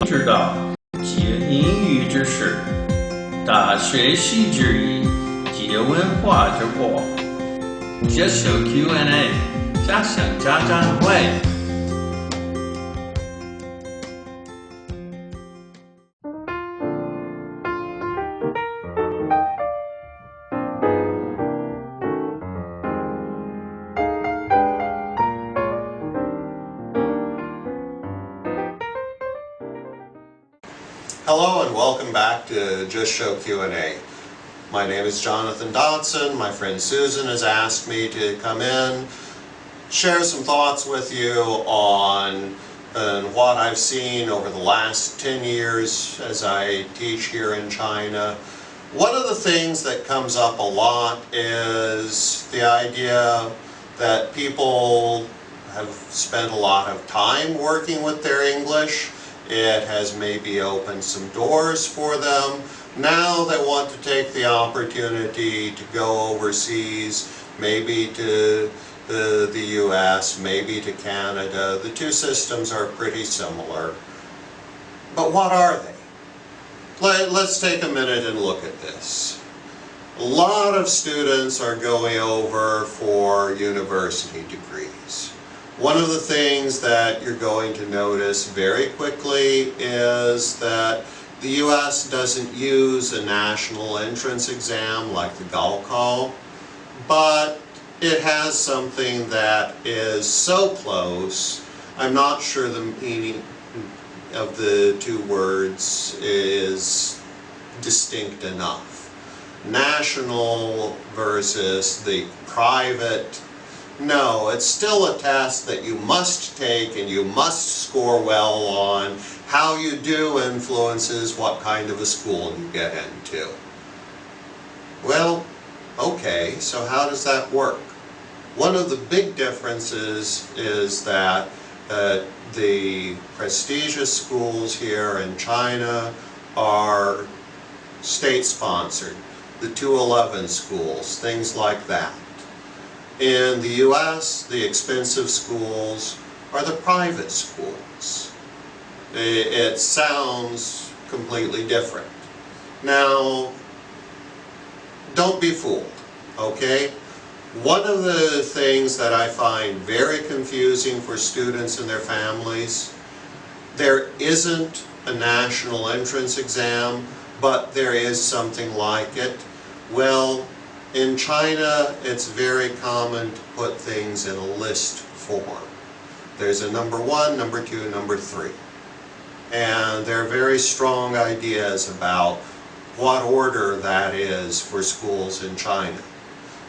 知道借英语之识，大学习之意，借文化之国。接受 Q&A， 加上家长会。Hello and welcome back to Just Show Q&A. My name is Jonathan Dodson. My friend Susan has asked me to come in, share some thoughts with you on what I've seen over the last 10 years as I teach here in China. One of the things that comes up a lot is the idea that people have spent a lot of time working with their English. It has maybe opened some doors for them. Now they want to take the opportunity to go overseas, maybe to the US, maybe to Canada. The two systems are pretty similar. But what are they? Let's take a minute and look at this. A lot of students are going over for university degrees. One of the things that you're going to notice very quickly is that the US doesn't use a national entrance exam like the Gaokao, but it has something that is so close, I'm not sure the meaning of the two words is distinct enough. National versus the private. No, it's still a test that you must take and you must score well on. How you do influences what kind of a school you get into. Well, okay, so how does that work? One of the big differences is that the prestigious schools here in China are state-sponsored. The 211 schools, things like that. In the US, the expensive schools are the private schools. It sounds completely different. Now, don't be fooled, okay? One of the things that I find very confusing for students and their families, there isn't a national entrance exam, but there is something like it. Well, in China, it's very common to put things in a list form. There's a number 1, number 2, number 3. And there are very strong ideas about what order that is for schools in China.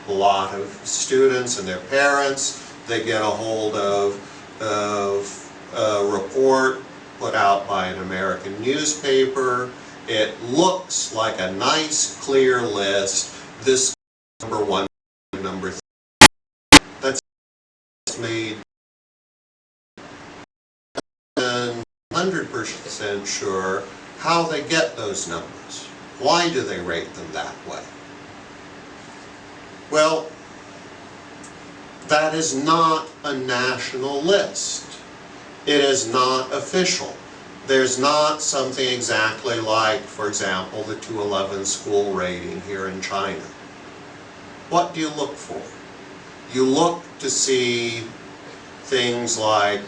A lot of students and their parents, they get a hold of a report put out by an American newspaper. It looks like a nice, clear list. This number 1, number 3. That's made 100% sure how they get those numbers. Why do they rate them that way? Well, that is not a national list. It is not official. There's not something exactly like, for example, the 211 school rating here in China. What do you look for? You look to see things like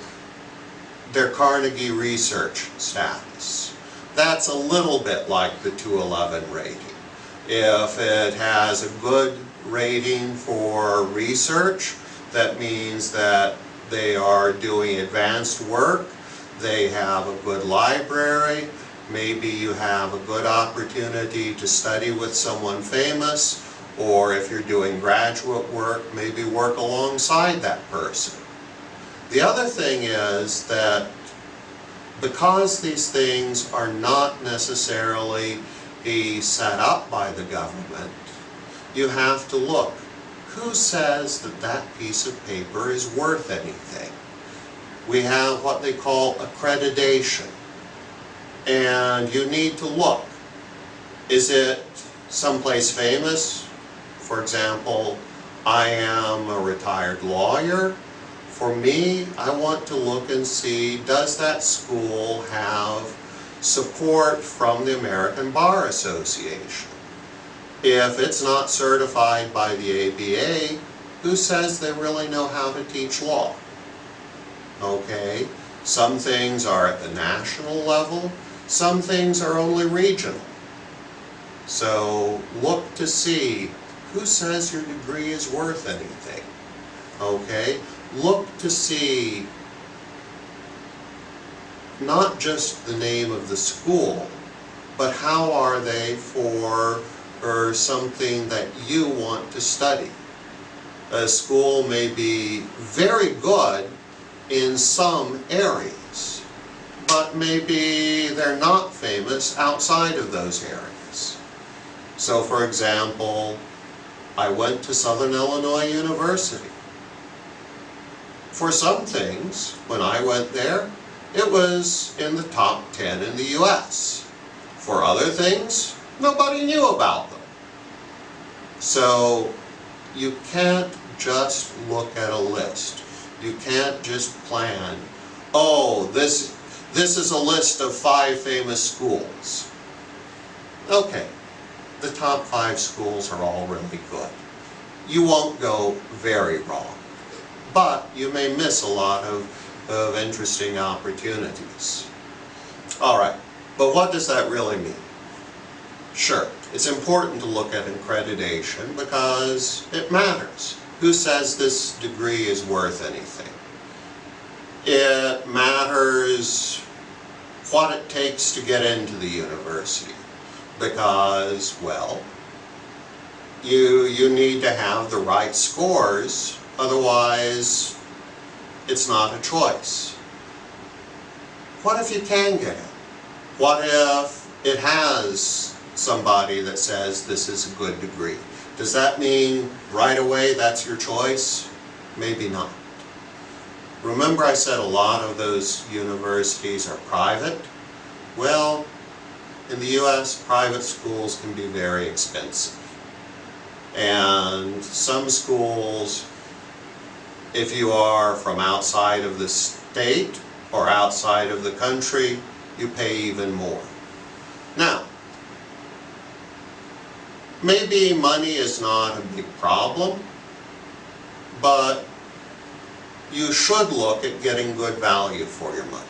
their Carnegie research status. That's a little bit like the 211 rating. If it has a good rating for research, that means that they are doing advanced work, they have a good library, maybe you have a good opportunity to study with someone famous, or if you're doing graduate work, maybe work alongside that person. The other thing is that because these things are not necessarily set up by the government, you have to look. Who says that that piece of paper is worth anything? We have what they call accreditation. And you need to look. Is it someplace famous? For example, I am a retired lawyer. For me, I want to look and see, does that school have support from the American Bar Association. If it's not certified by the ABA, who says they really know how to teach law? Okay, some things are at the national level, some things are only regional. So look to see who says your degree is worth anything. Okay, look to see not just the name of the school, but how are they for or something that you want to study. A school may be very good in some areas, but maybe they're not famous outside of those areas. So for example, I went to Southern Illinois University. For some things, when I went there, it was in the top 10 in the US. For other things, nobody knew about them. So you can't just look at a list. You can't just plan, oh, this is a list of 5 famous schools. Okay, the top 5 schools are all really good. You won't go very wrong, but you may miss a lot of interesting opportunities. All right, but what does that really mean? Sure, it's important to look at accreditation because it matters. Who says this degree is worth anything? It matters what it takes to get into the university because, well, you need to have the right scores, otherwise it's not a choice. What if you can get in? What if it has somebody that says this is a good degree? Does that mean right away that's your choice? Maybe not. Remember I said a lot of those universities are private? Well, in the US, private schools can be very expensive. And some schools, if you are from outside of the state or outside of the country, you pay even more. Now, maybe money is not a big problem, but you should look at getting good value for your money.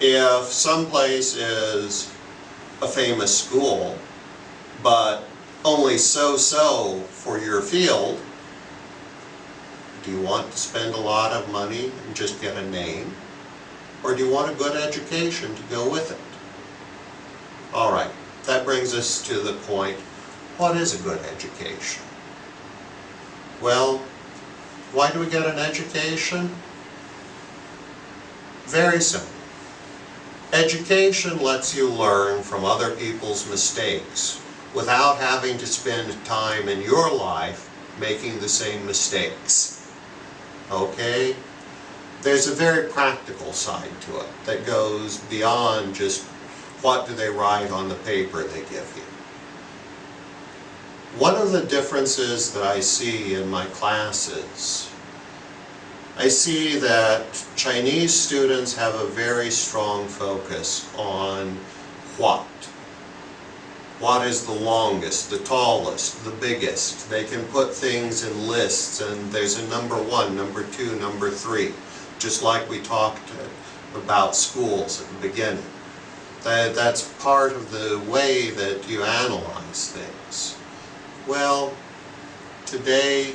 If someplace is a famous school, but only so-so for your field, do you want to spend a lot of money and just get a name? Or do you want a good education to go with it? All right. That brings us to the point, what is a good education? Well, why do we get an education? Very simple. Education lets you learn from other people's mistakes without having to spend time in your life making the same mistakes. Okay? There's a very practical side to it that goes beyond just what do they write on the paper they give you. One of the differences that I see in my classes, I see that Chinese students have a very strong focus on what. What is the longest, the tallest, the biggest. They can put things in lists and there's a number 1, number 2, number 3. Just like we talked about schools at the beginning. That's part of the way that you analyze things. Well, today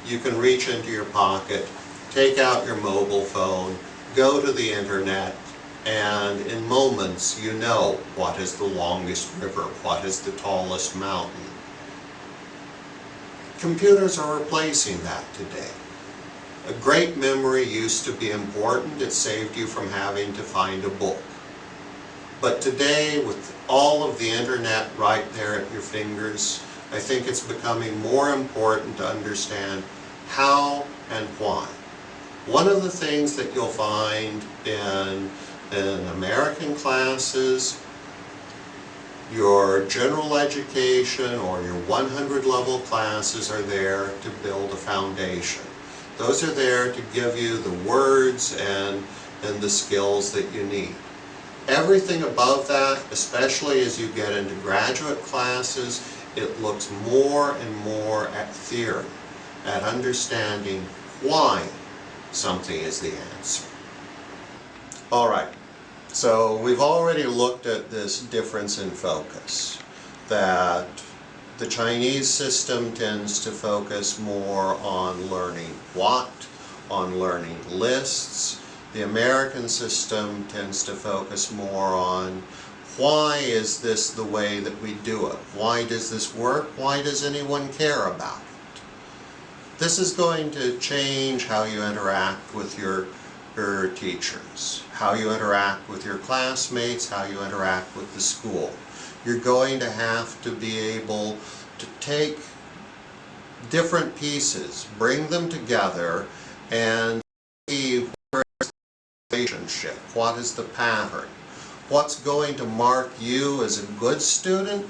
you can reach into your pocket, take out your mobile phone, go to the internet, and in moments you know what is the longest river, what is the tallest mountain. Computers are replacing that today. A great memory used to be important. It saved you from having to find a book. But today, with all of the internet right there at your fingers, I think it's becoming more important to understand how and why. One of the things that you'll find in American classes, your general education or your 100 level classes are there to build a foundation. Those are there to give you the words and the skills that you need. Everything above that, especially as you get into graduate classes, it looks more and more at theory, at understanding why something is the answer. All right, so we've already looked at this difference in focus, that the Chinese system tends to focus more on learning what, on learning lists. The American system tends to focus more on why is this the way that we do it? Why does this work? Why does anyone care about it? This is going to change how you interact with your teachers, how you interact with your classmates, how you interact with the school. You're going to have to be able to take different pieces, bring them together, and see where is the relationship, what is the pattern, what's going to mark you as a good student.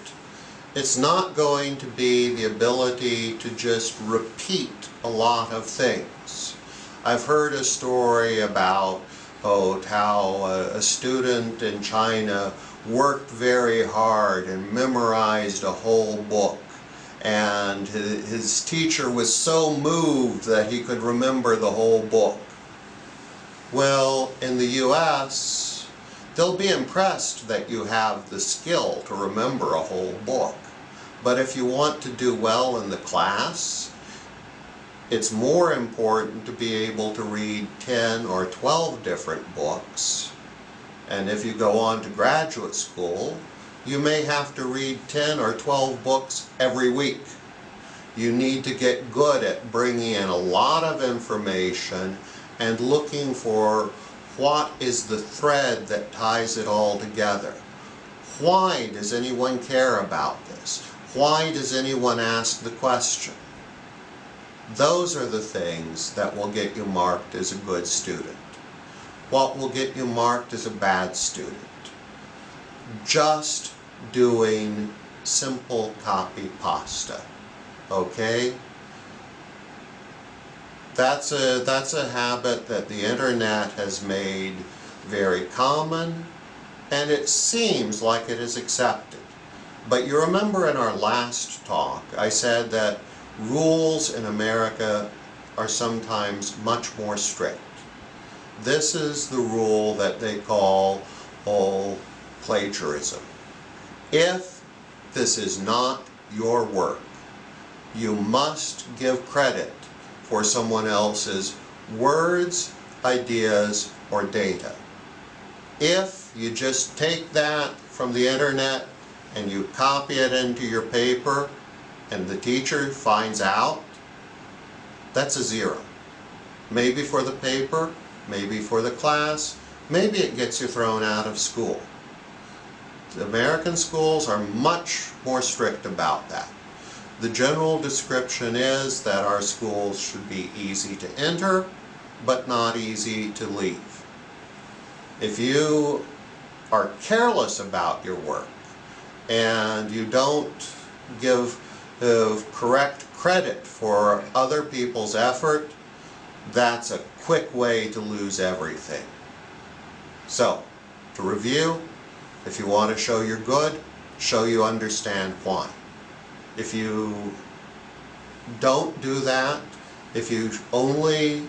It's not going to be the ability to just repeat a lot of things. I've heard a story about how a student in China worked very hard and memorized a whole book, and his teacher was so moved that he could remember the whole book. Well, in the US, they'll be impressed that you have the skill to remember a whole book. But if you want to do well in the class, it's more important to be able to read 10 or 12 different books. And if you go on to graduate school, you may have to read 10 or 12 books every week. You need to get good at bringing in a lot of information and looking for what is the thread that ties it all together. Why does anyone care about this? Why does anyone ask the question? Those are the things that will get you marked as a good student. What will get you marked as a bad student? Just doing simple copy pasta, okay? That's a habit that the internet has made very common, and it seems like it is accepted. But you remember in our last talk, I said that rules in America are sometimes much more strict. This is the rule that they call plagiarism. If this is not your work, you must give credit for someone else's words, ideas, or data. If you just take that from the internet and you copy it into your paper and the teacher finds out, that's a 0. Maybe for the paper, maybe for the class, maybe it gets you thrown out of school. The American schools are much more strict about that. The general description is that our schools should be easy to enter, but not easy to leave. If you are careless about your work and you don't give correct credit for other people's effort, that's a quick way to lose everything. So, to review, if you want to show you're good, show you understand why. If you don't do that, if you only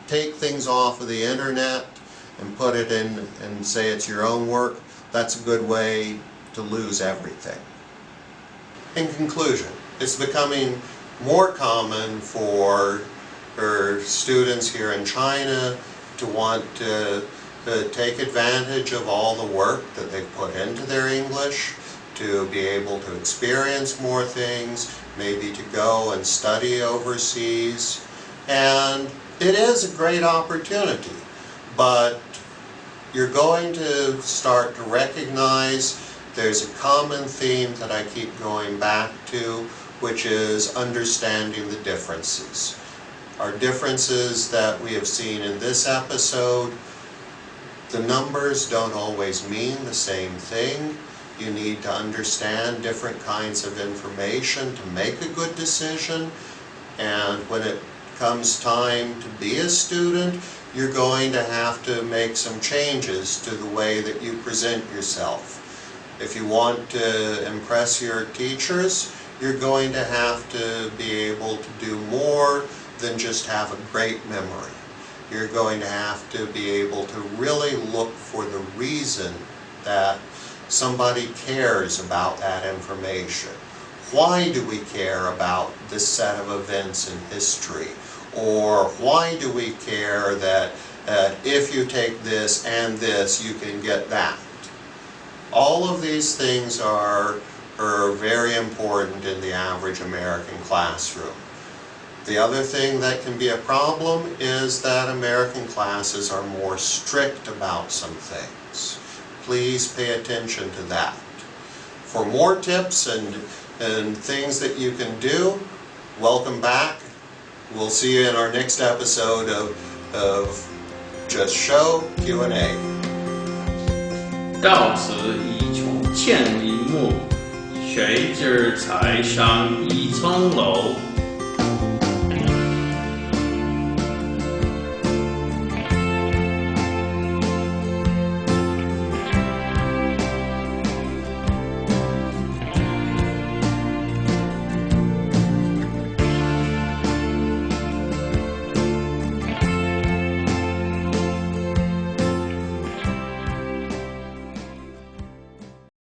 take things off of the internet and put it in and say it's your own work, that's a good way to lose everything. In conclusion, it's becoming more common for students here in China to want to take advantage of all the work that they've put into their English, to be able to experience more things, maybe to go and study overseas. And it is a great opportunity, but you're going to start to recognize there's a common theme that I keep going back to, which is understanding the differences. Our differences that we have seen in this episode, the numbers don't always mean the same thing. You need to understand different kinds of information to make a good decision. And when it comes time to be a student, you're going to have to make some changes to the way that you present yourself. If you want to impress your teachers, you're going to have to be able to do more than just have a great memory. You're going to have to be able to really look for the reason that somebody cares about that information. Why do we care about this set of events in history? Or why do we care that if you take this and this, you can get that? All of these things are very important in the average American classroom. The other thing that can be a problem is that American classes are more strict about some things. Please pay attention to that. For more tips and things that you can do, welcome back. We'll see you in our next episode of Just Show Q&A. 到此已重见林木，谁知才上一层楼。